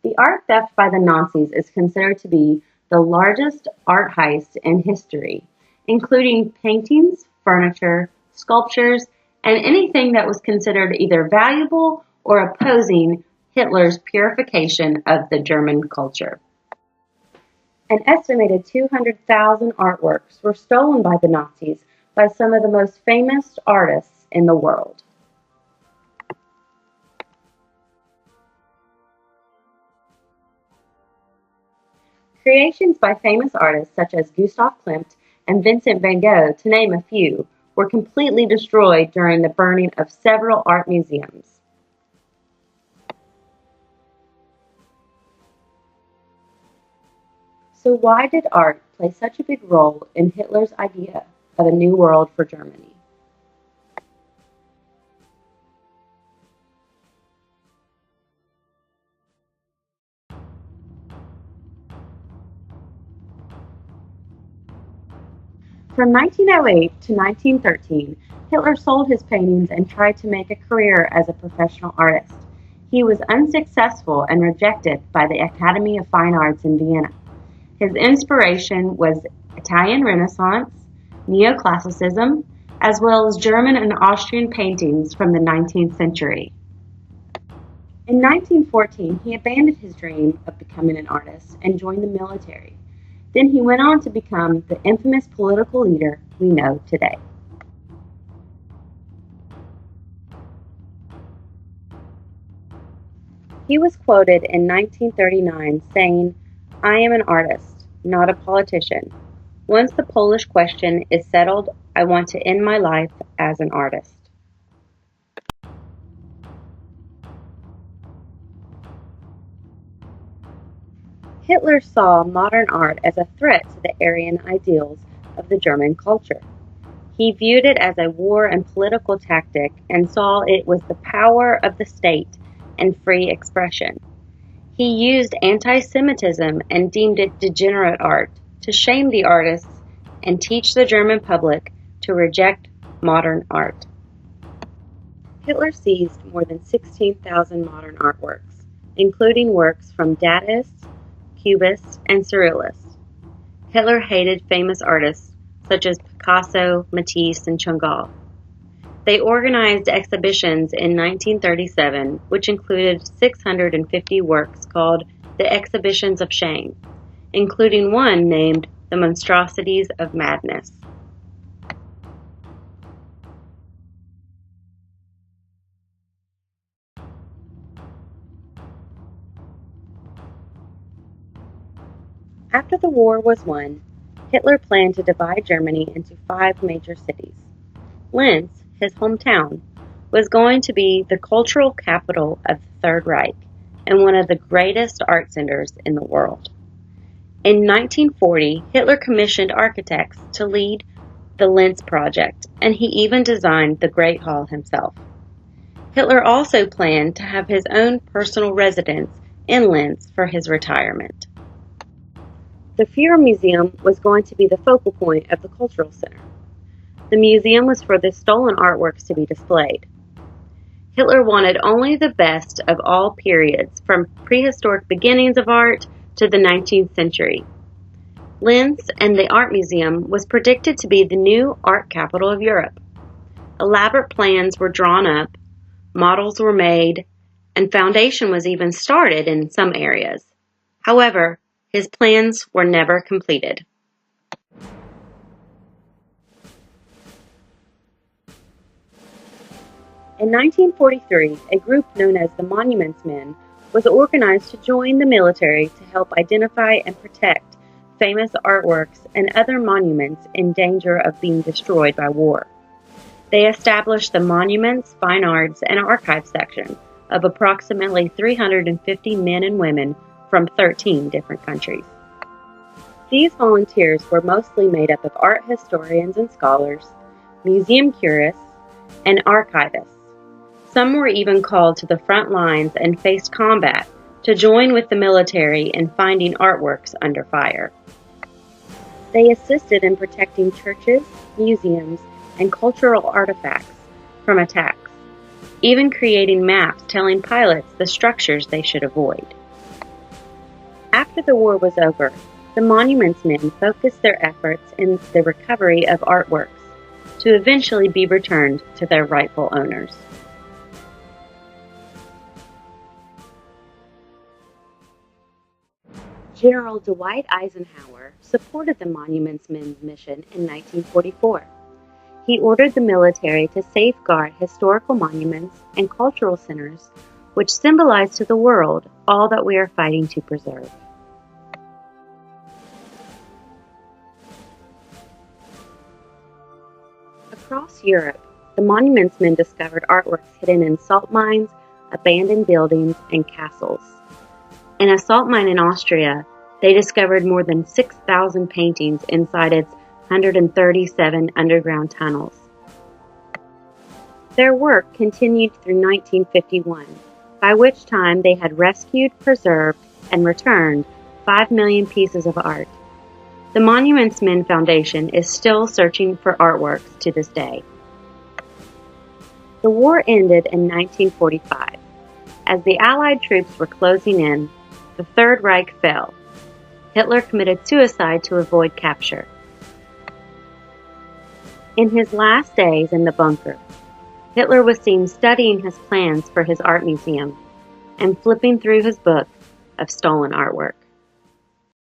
The art theft by the Nazis is considered to be the largest art heist in history, including paintings, furniture, sculptures, and anything that was considered either valuable or opposing Hitler's purification of the German culture. An estimated 200,000 artworks were stolen by the Nazis by some of the most famous artists in the world. Creations by famous artists such as Gustav Klimt and Vincent van Gogh, to name a few, were completely destroyed during the burning of several art museums. So why did art play such a big role in Hitler's idea of a new world for Germany? From 1908 to 1913, Hitler sold his paintings and tried to make a career as a professional artist. He was unsuccessful and rejected by the Academy of Fine Arts in Vienna. His inspiration was Italian Renaissance, Neoclassicism, as well as German and Austrian paintings from the 19th century. In 1914, he abandoned his dream of becoming an artist and joined the military. Then he went on to become the infamous political leader we know today. He was quoted in 1939 saying, "I am an artist, not a politician. Once the Polish question is settled, I want to end my life as an artist." Hitler saw modern art as a threat to the Aryan ideals of the German culture. He viewed it as a war and political tactic and saw it was the power of the state and free expression. He used anti-Semitism and deemed it degenerate art to shame the artists and teach the German public to reject modern art. Hitler seized more than 16,000 modern artworks, including works from Dadaists, Cubists, and Surrealists. Hitler hated famous artists such as Picasso, Matisse, and Chagall. They organized exhibitions in 1937, which included 650 works called the Exhibitions of Shame, including one named The Monstrosities of Madness. After the war was won, Hitler planned to divide Germany into 5 major cities. Linz, his hometown, was going to be the cultural capital of the Third Reich and one of the greatest art centers in the world. In 1940, Hitler commissioned architects to lead the Linz project, and he even designed the Great Hall himself. Hitler also planned to have his own personal residence in Linz for his retirement. The Fuhrer Museum was going to be the focal point of the cultural center. The museum was for the stolen artworks to be displayed. Hitler wanted only the best of all periods, from prehistoric beginnings of art to the 19th century. Linz and the Art Museum was predicted to be the new art capital of Europe. Elaborate plans were drawn up, models were made, and foundation was even started in some areas. However, his plans were never completed. In 1943, a group known as the Monuments Men was organized to join the military to help identify and protect famous artworks and other monuments in danger of being destroyed by war. They established the Monuments, Fine Arts, and Archives section of approximately 350 men and women from 13 different countries. These volunteers were mostly made up of art historians and scholars, museum curists, and archivists. Some were even called to the front lines and faced combat to join with the military in finding artworks under fire. They assisted in protecting churches, museums, and cultural artifacts from attacks, even creating maps telling pilots the structures they should avoid. After the war was over, the Monuments Men focused their efforts in the recovery of artworks to eventually be returned to their rightful owners. General Dwight Eisenhower supported the Monuments Men's mission in 1944. He ordered the military to safeguard historical monuments and cultural centers which symbolize to the world all that we are fighting to preserve. Across Europe, the Monuments Men discovered artworks hidden in salt mines, abandoned buildings, and castles. In a salt mine in Austria, they discovered more than 6,000 paintings inside its 137 underground tunnels. Their work continued through 1951, by which time they had rescued, preserved, and returned 5 million pieces of art. The Monuments Men Foundation is still searching for artworks to this day. The war ended in 1945. As the Allied troops were closing in, the Third Reich fell. Hitler committed suicide to avoid capture. In his last days in the bunker, Hitler was seen studying his plans for his art museum and flipping through his book of stolen artwork.